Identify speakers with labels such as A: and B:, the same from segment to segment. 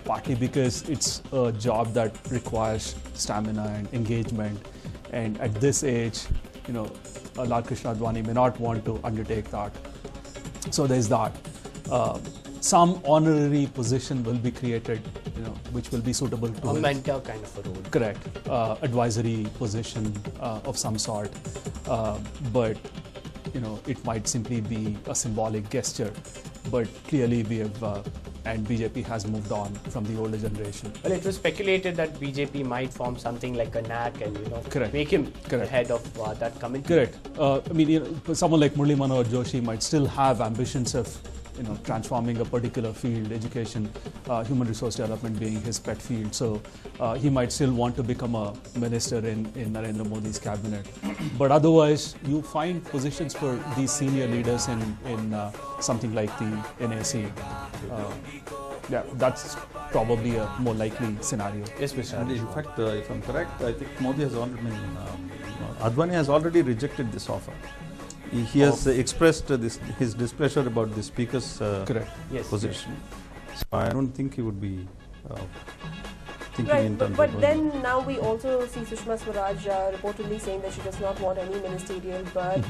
A: partly because it's a job that requires stamina and engagement, and at this age, Lal Krishna Advani may not want to undertake that. So there's that. Some honorary position will be created, which will be suitable to
B: a mentor kind of a role.
A: Correct. Advisory position of some sort. But, it might simply be a symbolic gesture. But clearly we have, and BJP has moved on from the older generation.
B: Well, it was speculated that BJP might form something like a NAC and,
A: Correct.
B: make him the
A: Correct.
B: head of that committee.
A: Correct. Someone like Murli Manohar Joshi might still have ambitions of transforming a particular field, education, human resource development being his pet field. So he might still want to become a minister in Narendra Modi's cabinet. But otherwise, you find positions for these senior leaders in something like the NAC. Yeah, that's probably a more likely scenario.
B: Yes, Mr.
C: And in fact, if I'm correct, I think Modi has already, Advani has already rejected this offer. He has expressed his displeasure about the speaker's position. So I don't think he would be thinking in terms
D: but
C: of
D: then now we also see Sushma Swaraj reportedly saying that she does not want any ministerial berth.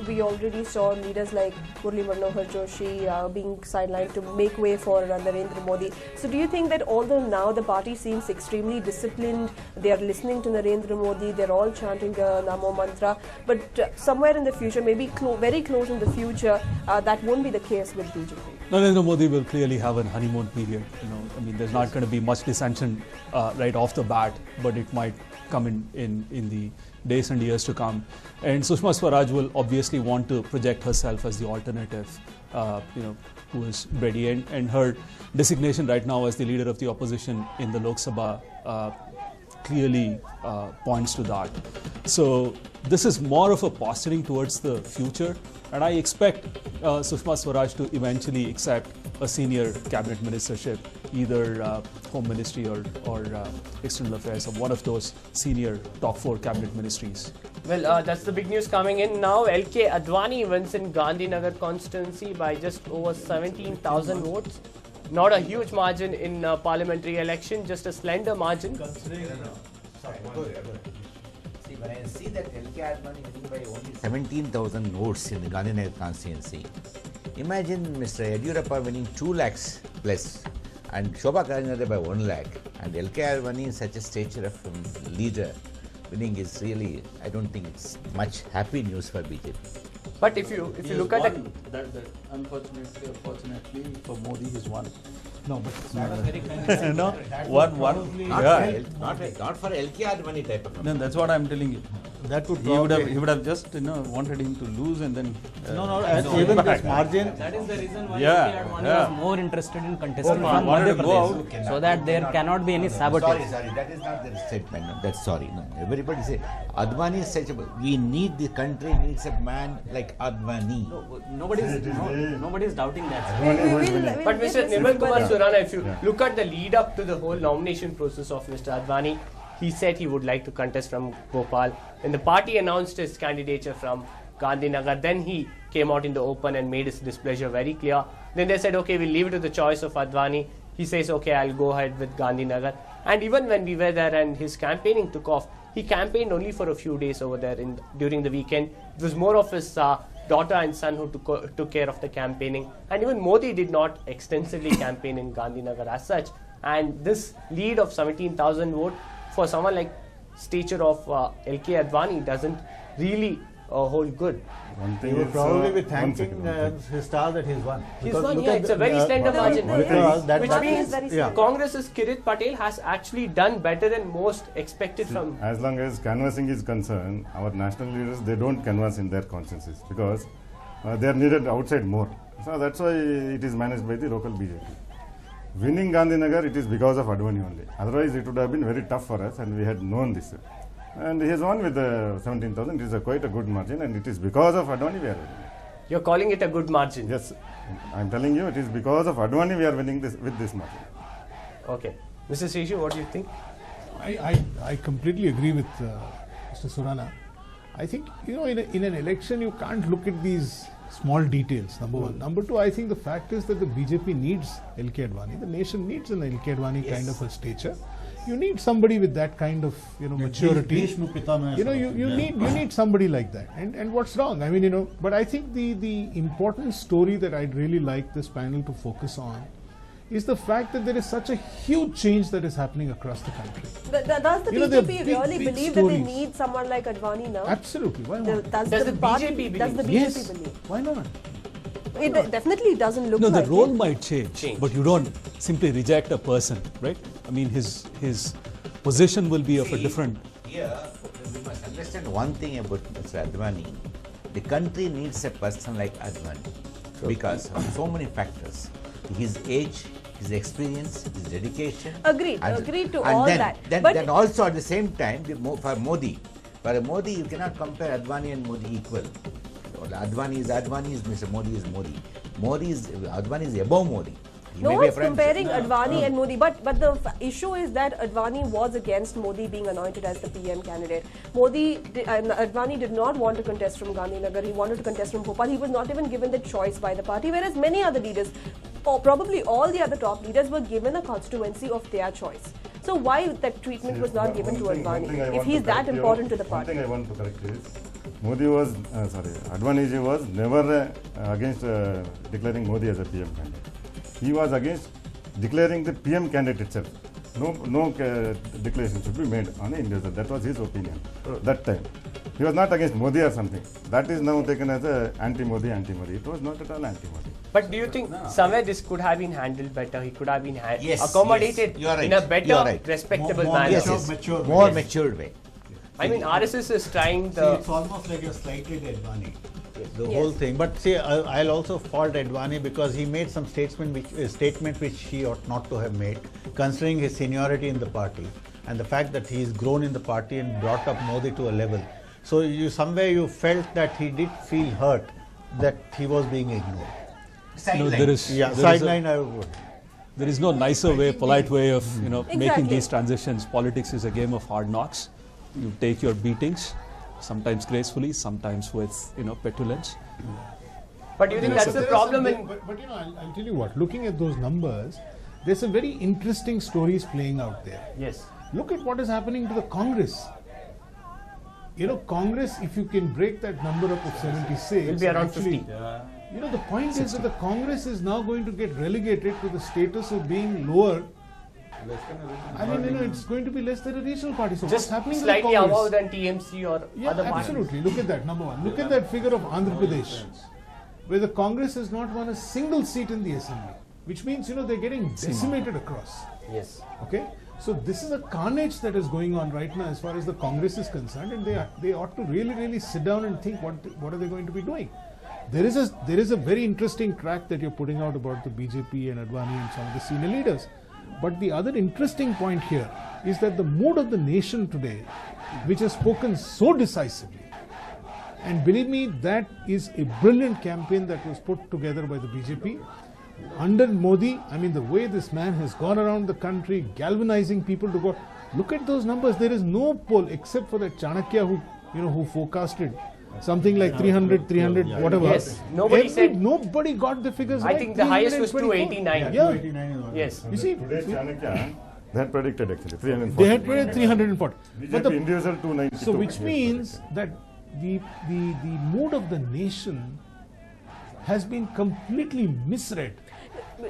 D: We already saw leaders like Murli Manohar Joshi being sidelined to make way for Narendra Modi. So do you think that although now the party seems extremely disciplined, they are listening to Narendra Modi, they're all chanting the Namo mantra, but somewhere in the future, maybe very close in the future, that won't be the case with BJP?
A: Narendra Modi will clearly have a honeymoon period. There's not going to be much dissension right off the bat, but it might come in the days and years to come. And Sushma Swaraj will obviously want to project herself as the alternative, who is ready. And her designation right now as the leader of the opposition in the Lok Sabha clearly points to that. So this is more of a posturing towards the future, and I expect Sushma Swaraj to eventually accept a senior cabinet ministership, either Home Ministry or External Affairs, or one of those senior top 4 cabinet ministries.
B: Well, that's the big news coming in now. LK Advani wins in Gandhinagar constituency by just over 17,000 votes. Not a huge margin in parliamentary election, just a slender margin.
E: See, when I see that LK Advani winning by only 17,000 votes in the Gandhinagar constituency, imagine Mr. Yediyurappa winning 2 lakhs plus and Shobha Karandikar by 1 lakh, and LK Advani in such a stature of leader winning is really, I don't think it's much happy news for BJP.
B: But if you look at
C: that unfortunately for Modi, he's won.
F: No, but
C: Not
E: for LK Advani type of.
C: Then that's what I'm telling you.
F: that would
C: He would have just wanted him to lose and then
F: and even this margin.
G: That is the reason why
C: Yeah,
G: Advani
C: yeah.
G: was more interested in contesting from
C: wanted
G: Madhya
C: to go
G: Pradesh, so that there cannot be any sabotage.
E: Sorry, that is not the statement. No, that's sorry. No, everybody say Advani is such a. We need the country needs a man like Advani.
G: Nobody is doubting that.
B: But Mr. Nirmal Kumar Surana, if you look at the lead up to the whole nomination process of Mr. Advani, he said he would like to contest from Bhopal. When the party announced his candidature from Gandhinagar, then he came out in the open and made his displeasure very clear. Then they said, okay, we'll leave it to the choice of Advani. He says, okay, I'll go ahead with Gandhinagar. And even when we were there and his campaigning took off, he campaigned only for a few days over there during the weekend. It was more of his daughter and son who took care of the campaigning. And even Modi did not extensively campaign in Gandhinagar as such. And this lead of 17,000 votes for someone like stature of LK Advani doesn't really hold good.
F: He would probably be thanking his star that he's won.
B: He's won, yeah, it's a very slender margin. Which means
D: yeah.
B: Congress's Kirit Patel has actually done better than most expected from.
H: As long as canvassing is concerned, our national leaders, they don't canvass in their constituencies because they are needed outside more. So that's why it is managed by the local BJP. Winning Gandhinagar, it is because of Advani only. Otherwise, it would have been very tough for us, and we had known this. And he has won with 17,000. It is quite a good margin, and it is because of Advani we are winning.
B: You're calling it a good margin.
H: Yes, I am telling you, it is because of Advani we are winning this with this margin.
B: Okay. Mr. Seshu, what do you think?
I: I completely agree with Mr. Surana. I think, in an election, you can't look at these small details, number one. Number two, I think the fact is that the BJP needs LK Advani. The nation needs an LK Advani kind of a stature. You need somebody with that kind of maturity. You need somebody like that. And what's wrong? I mean, but I think the important story that I'd really like this panel to focus on is the fact that there is such a huge change that is happening across the country.
D: Does the BJP really believe that they need someone like Advani now?
I: Absolutely. Why not?
B: Does the BJP
I: believe? Why not?
D: It definitely doesn't look like
A: the role might change, but you don't simply reject a person, right? I mean, his position will be of a different...
E: Here, we must understand one thing about Mr. Advani. The country needs a person like Advani because of so many factors. His age, his experience, his dedication.
D: Agreed to all that.
E: Then also at the same time, for Modi, you cannot compare Advani and Modi equal. Advani is Mr. Modi is Modi. Advani is above Modi.
D: No one's comparing Advani and Modi, but the issue is that Advani was against Modi being anointed as the PM candidate. Advani did not want to contest from Gandhinagar. He wanted to contest from Bhopal. He was not even given the choice by the party, whereas many other leaders, or probably all the other top leaders, were given a constituency of their choice. So why that treatment was not given to Advani if he's that important to the party?
H: One thing I want to correct is, Advani ji was never against declaring Modi as a PM candidate. He was against declaring the PM candidate itself. No declaration should be made on an individual. That was his opinion that time. He was not against Modi or something. That is now taken as a anti-Modi. It was not at all anti-Modi.
B: But do you think somewhere this could have been handled better? He could have been accommodated in a better, respectable manner.
E: More matured way.
B: I mean, RSS is trying the...
F: it's almost like you're slighted Advani. The whole thing. But see, I'll also fault Advani because he made some statement which he ought not to have made, considering his seniority in the party and the fact that he's grown in the party and brought up Modi to a level. So somewhere you felt that he did feel hurt that he was being ignored.
A: There is no nicer way, polite way of making these transitions. Politics is a game of hard knocks. You take your beatings, sometimes gracefully, sometimes with petulance.
B: But do you think that's the problem?
I: But I'll tell you what. Looking at those numbers, there's some very interesting stories playing out there.
B: Yes.
I: Look at what is happening to the Congress. Congress, if you can break that number up of 76,
B: will be around 50.
I: The point 60. Is that the Congress is now going to get relegated to the status of being lower. I mean, it's going to be less than a regional party. So
B: just
I: what's happening
B: slightly
I: to the
B: above than TMC or other parties.
I: Absolutely. Look at that, number one. Look at that figure of Andhra Pradesh, where the Congress has not won a single seat in the assembly, which means, they're getting decimated across.
B: Yes.
I: Okay? So this is a carnage that is going on right now as far as the Congress is concerned, and they ought to really sit down and think what are they going to be doing. There is a very interesting track that you're putting out about the BJP and Advani and some of the senior leaders. But the other interesting point here is that the mood of the nation today, which has spoken so decisively, and believe me, that is a brilliant campaign that was put together by the BJP. Under Modi, I mean, the way this man has gone around the country, galvanizing people to go. Look at those numbers. There is no poll except for that Chanakya who forecasted something like 300, whatever.
B: Yes,
I: nobody got the figures right.
B: I think the highest was 289.
I: Yeah.
F: 289.
B: Yes.
I: You see,
H: today's Chanakya, they had predicted actually 340.
I: They had predicted 340.
H: But the individual 292.
I: So which means that the mood of the nation has been completely misread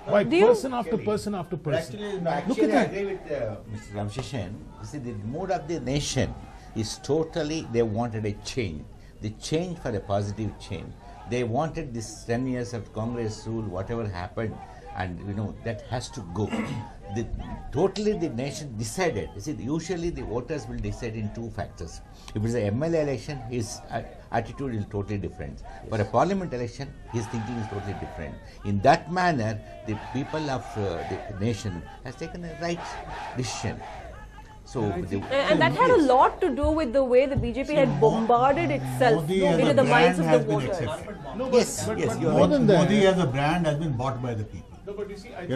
I: by person after person after person.
E: Look at that. I agree with Mr. Ramsheshan. You see, the mood of the nation is totally, they wanted a change. The change for a positive change. They wanted this 10 years of Congress rule, whatever happened, and that has to go. Totally the nation decided. You see, usually the voters will decide in two factors. If it's an MLA election, his attitude is totally different. For a parliament election, his thinking is totally different. In that manner, the people of the nation has taken a right decision. So
D: and that had a lot to do with the way the BJP had bombarded itself into the minds of the voters.
F: But more than that, Modi as a brand has been bought by the people.
I: No, but you see, I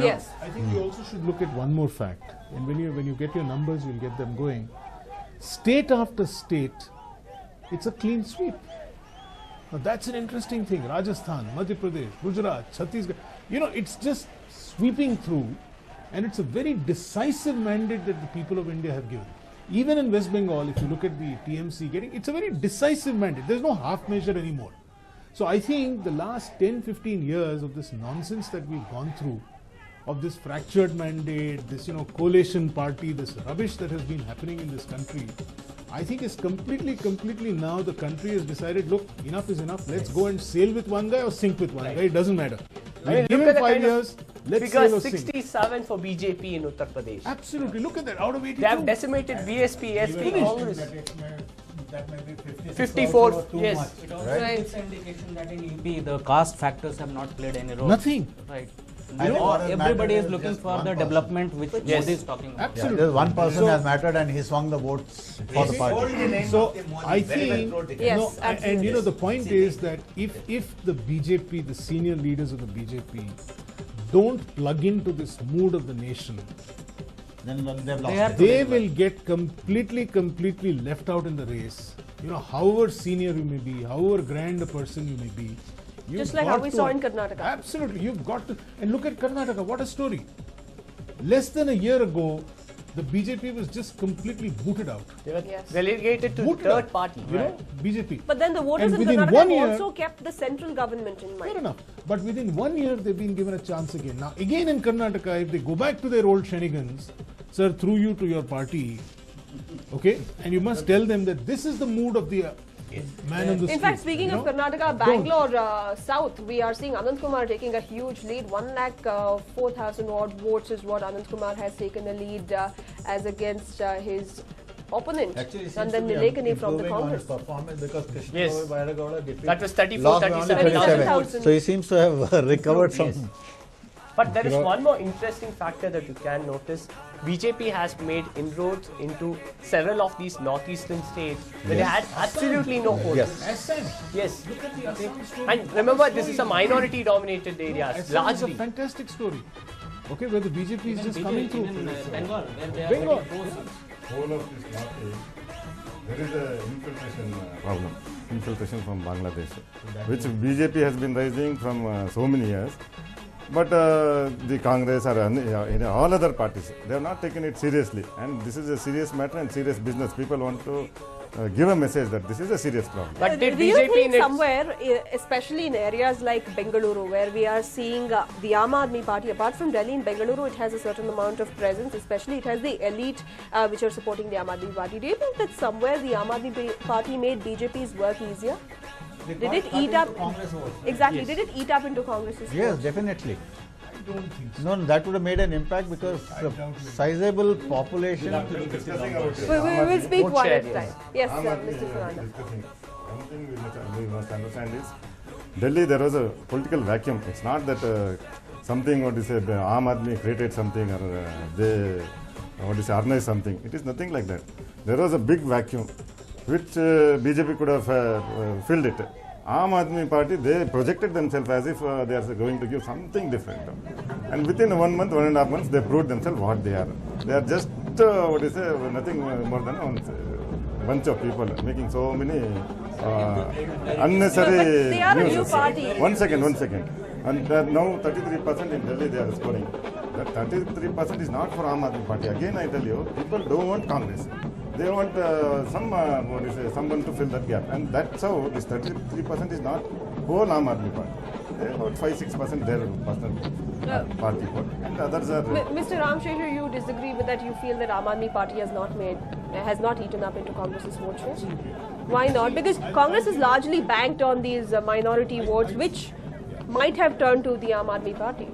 I: think you also should look at one more fact. And when you get your numbers, you'll get them going. State after state, it's a clean sweep. Now that's an interesting thing. Rajasthan, Madhya Pradesh, Gujarat, Chhattisgarh. You know, it's just sweeping through, and it's a very decisive mandate that the people of India have given. Even in West Bengal, if you look at the TMC getting, it's a very decisive mandate. There's no half measure anymore. So I think the last 10-15 years of this nonsense that we've gone through, of this fractured mandate, this coalition party, this rubbish that has been happening in this country, I think is completely now the country has decided, look, enough is enough. Let's go and sail with one guy or sink with one guy. It doesn't matter. Give him 5 years. Let's sail or sink.
B: 67 for BJP in Uttar Pradesh.
I: Absolutely. Look at that. Out of 82.
B: They have decimated BSP, SP, Congress.
F: That may be
B: 54,
F: yes.
B: much,
G: It also
D: Right.
G: gives an indication that in UP the caste factors have not played any role.
I: Nothing.
G: Right.
F: And what has
G: Everybody
F: mattered
G: is looking
F: just
G: for
F: one
G: the
F: person.
G: development which
B: Yes.
G: Modi is talking about.
I: Absolutely.
F: Just one person
I: So-
F: has mattered and he swung the votes for the party.
I: So I think,
D: Yes,
I: and the point is that if the BJP, the senior leaders of the BJP, don't plug into this mood of the nation,
F: Then they've
G: They are
F: lost.
I: they will get completely left out in the race. However senior you may be, however grand a person you may be. you've
D: Just like how
I: got
D: we
I: to-
D: saw in Karnataka.
I: Absolutely, you've got to. And look at Karnataka, what a story. Less than a year ago, the BJP was just completely booted out.
B: They were
D: Yes.
B: relegated to
I: Booted
B: third
I: out,
B: party.
I: BJP.
D: But then the voters
I: And
D: in
I: within
D: Karnataka
I: 1 year-
D: also kept the central government in mind.
I: Fair enough. But within 1 year, they've been given a chance again. Now, again in Karnataka, if they go back to their old shenanigans, sir, through you to your party, okay, and you must tell them that this is the mood of the man on the street.
D: In fact, speaking of Karnataka, Bangalore South, we are seeing Anand Kumar taking a huge lead. 1,04,000 odd votes is what Anand Kumar has taken a lead as against his opponent,
F: Actually,
D: Nandan Nilekani from the Congress.
F: performance because Krishna
B: Yes.
F: Bairagowda
B: That was 34,
F: lost by only
B: 37,000
D: votes.
F: So he seems to have recovered some.
B: Yes. But there is one more interesting factor that you can notice. BJP has made inroads into several of these northeastern states where they had absolutely no votes.
F: Yes.
I: Assam.
B: Yes.
I: Look at the Assam story.
B: And remember, this is a minority-dominated areas,
I: Assam is
B: largely.
I: a fantastic story. Okay, where the BJP is just coming through.
G: Even Bengal, where they are
I: Bengal.
G: getting forces.
H: Whole of this northeast, there is a infiltration problem, infiltration from Bangladesh, which BJP has been raising from so many years. But the Congress or all other parties, they have not taken it seriously. And this is a serious matter and serious business. People want to give a message that this is a serious problem.
B: But did
D: Do you
B: BJP
D: think
B: in its
D: somewhere, especially in areas like Bengaluru, where we are seeing the Aam Aadmi Party, apart from Delhi, in Bengaluru, it has a certain amount of presence, especially it has the elite which are supporting the Aam Aadmi Party. Do you think that somewhere the Aam Aadmi Party made BJP's work easier? Did it eat up? Exactly.
B: Yes.
D: Did it eat up into Congress's
F: Yes,
D: votes?
F: definitely.
I: I don't think so.
F: No, that would have made an impact because the sizable population.
H: Discussing about
D: We will speak
B: Vote
D: one
B: share,
D: at a
B: yes.
D: time. Yes,
H: Aam Aadmi,
D: Mr. Surana.
H: discussing. One thing we must understand is Delhi there was a political vacuum. It's not that something what is said Aam Aadmi created something or they what is organized something. It is nothing like that. There was a big vacuum which BJP could have filled it. Aam Aadmi Party, they projected themselves as if they are going to give something different. And within 1 month, 1.5 months, they proved themselves what they are. They are just, nothing more than a bunch of people making so many unnecessary
D: But they are a new
H: news.
D: party.
H: One second. And now 33% in Delhi they are scoring. That 33% is not for Aam Aadmi Party. Again, I tell you, people don't want Congress. They want someone to fill that gap. And that's how this 33% is not whole Aam Aadmi Party. They about 5-6% their personal party vote. And others are.
D: Mr. Ramsheshwar, you disagree with that? You feel that Aam Aadmi Party has not eaten up into Congress's vote share? Why not? Because Congress is largely banked on these minority votes, which might have turned to the Aam Aadmi Party.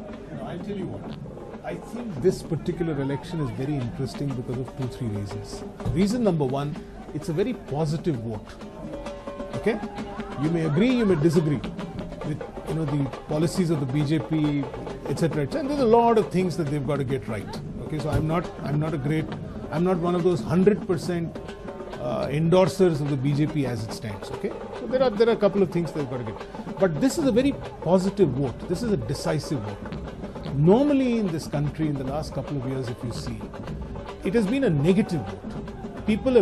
I: I'll tell you what. I think this particular election is very interesting because of 2-3 reasons. Reason number one, it's a very positive vote. Okay? You may agree, you may disagree with the policies of the BJP, etc. And there's a lot of things that they've got to get right. Okay, so I'm not one of those 100% endorsers of the BJP as it stands. Okay, so there are a couple of things they've got to get. But this is a very positive vote. This is a decisive vote. Normally in this country, in the last couple of years, if you see, it has been a negative vote. People have